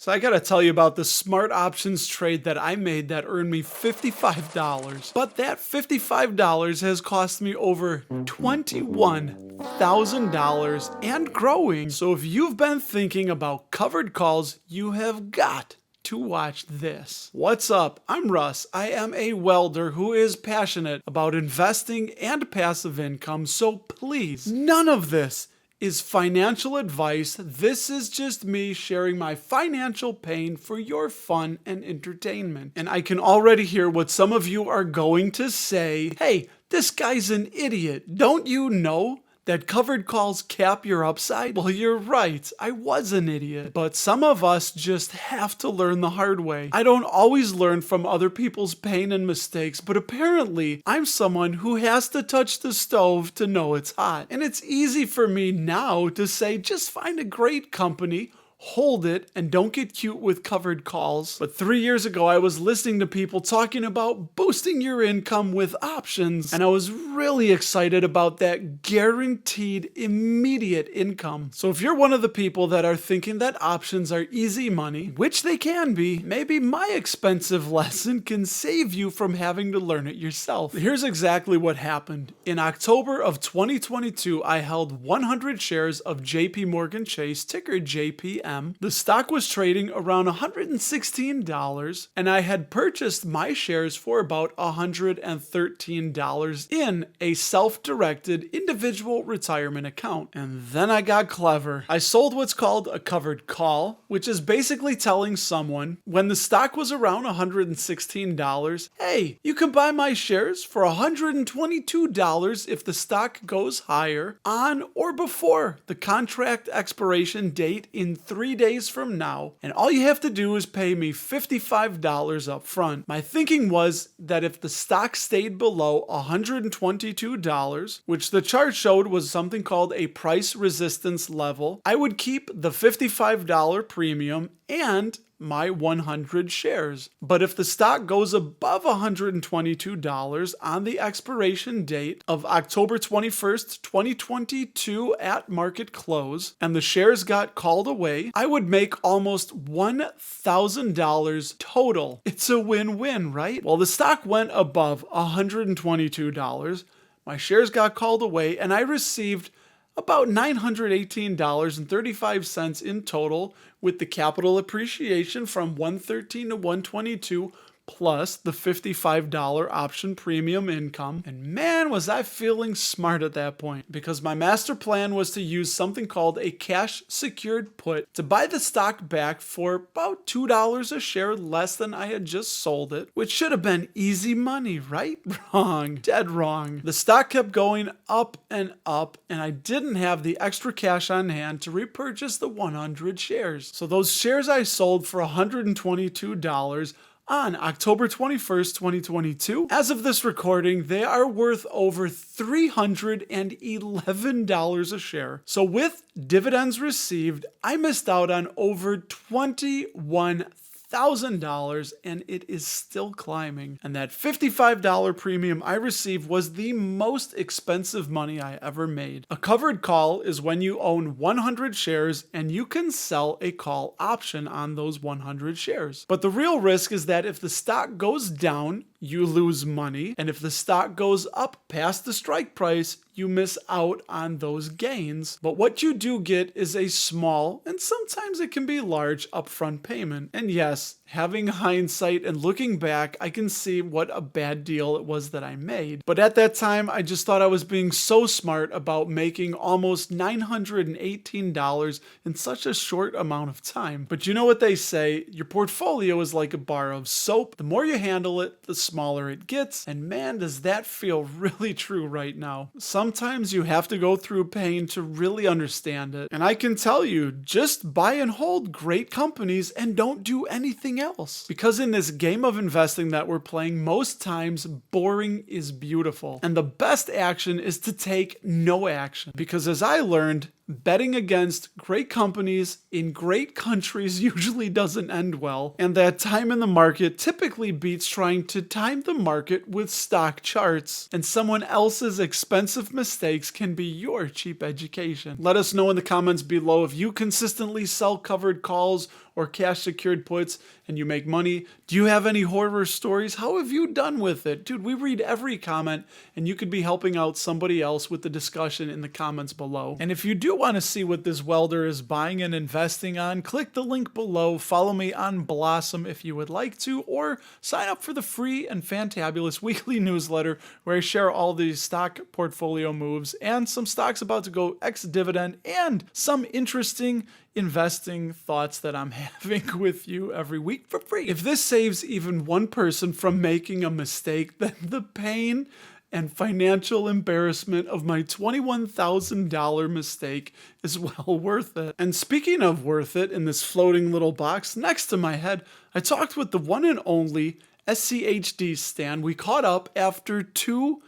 So I gotta tell you about the smart options trade that I made that earned me $55. But that $55 has cost me over $21,000 and growing. So if you've been thinking about covered calls, you have got to watch this. What's up? I'm Russ. I am a welder who is passionate about investing and passive income. So please, none of this is financial advice. This is just me sharing my financial pain for your fun and entertainment. And I can already hear what some of you are going to say. Hey, this guy's an idiot. Don't you know that covered calls cap your upside? Well, you're right. I was an idiot. But some of us just have to learn the hard way. I don't always learn from other people's pain and mistakes, but apparently I'm someone who has to touch the stove to know it's hot. And it's easy for me now to say, just find a great company, hold it, and don't get cute with covered calls. But 3 years ago, I was listening to people talking about boosting your income with options, and I was really excited about that guaranteed immediate income. So if you're one of the people that are thinking that options are easy money, which they can be, maybe my expensive lesson can save you from having to learn it yourself. Here's exactly what happened. In October of 2022, I held 100 shares of JPMorgan Chase, ticker JPM. The stock was trading around $116, and I had purchased my shares for about $113 in a self-directed individual retirement account. And then I got clever. I sold what's called a covered call, which is basically telling someone when the stock was around $116, hey, you can buy my shares for $122 if the stock goes higher on or before the contract expiration date in 3 days from now, and all you have to do is pay me $55 up front. My thinking was that if the stock stayed below $122, which the chart showed was something called a price resistance level, I would keep the $55 premium and my 100 shares. But if the stock goes above $122 on the expiration date of October 21st, 2022 at market close, and the shares got called away, I would make almost $1,000 total. It's a win-win, right? Well, the stock went above $122, my shares got called away, and I received about $918.35 in total, with the capital appreciation from 113 to 122 plus the $55 option premium income. And man, was I feeling smart at that point, because my master plan was to use something called a cash secured put to buy the stock back for about $2 a share less than I had just sold it, which should have been easy money, right? Wrong, dead wrong. The stock kept going up, and I didn't have the extra cash on hand to repurchase the 100 shares. So those shares I sold for $122 on October 21st, 2022. As of this recording, they are worth over $311 a share. So with dividends received, I missed out on over $21,000, and it is still climbing. And that $55 premium I received was the most expensive money I ever made. A covered call is when you own 100 shares and you can sell a call option on those 100 shares. But the real risk is that if the stock goes down, you lose money, and if the stock goes up past the strike price, you miss out on those gains. But what you do get is a small, and sometimes it can be large, upfront payment. And yes, having hindsight and looking back, I can see what a bad deal it was that I made. But at that time, I just thought I was being so smart about making almost $918 in such a short amount of time. But you know what they say, your portfolio is like a bar of soap. The more you handle it, the smaller it gets. And man, does that feel really true right now. Sometimes you have to go through pain to really understand it. And I can tell you, just buy and hold great companies and don't do anything else. Because in this game of investing that we're playing, most times boring is beautiful. And the best action is to take no action. Because as I learned, betting against great companies in great countries usually doesn't end well, and that time in the market typically beats trying to time the market with stock charts, and someone else's expensive mistakes can be your cheap education. Let us know in the comments below if you consistently sell covered calls or cash secured puts and you make money? Do you have any horror stories? How have you done with it? Dude, we read every comment and you could be helping out somebody else with the discussion in the comments below. And if you do want to see what this welder is buying and investing on, click the link below, follow me on Blossom if you would like to, or sign up for the free and fantabulous weekly newsletter where I share all these stock portfolio moves and some stocks about to go ex-dividend and some interesting investing thoughts that I'm having with you every week for free. If this saves even one person from making a mistake, then the pain and financial embarrassment of my $21,000 mistake is well worth it. And speaking of worth it, in this floating little box next to my head, I talked with the one and only SCHD Stan. We caught up after 2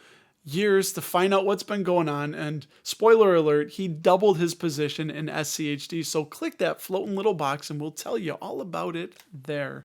years to find out what's been going on, and spoiler alert, he doubled his position in SCHD. So click that floating little box and we'll tell you all about it there.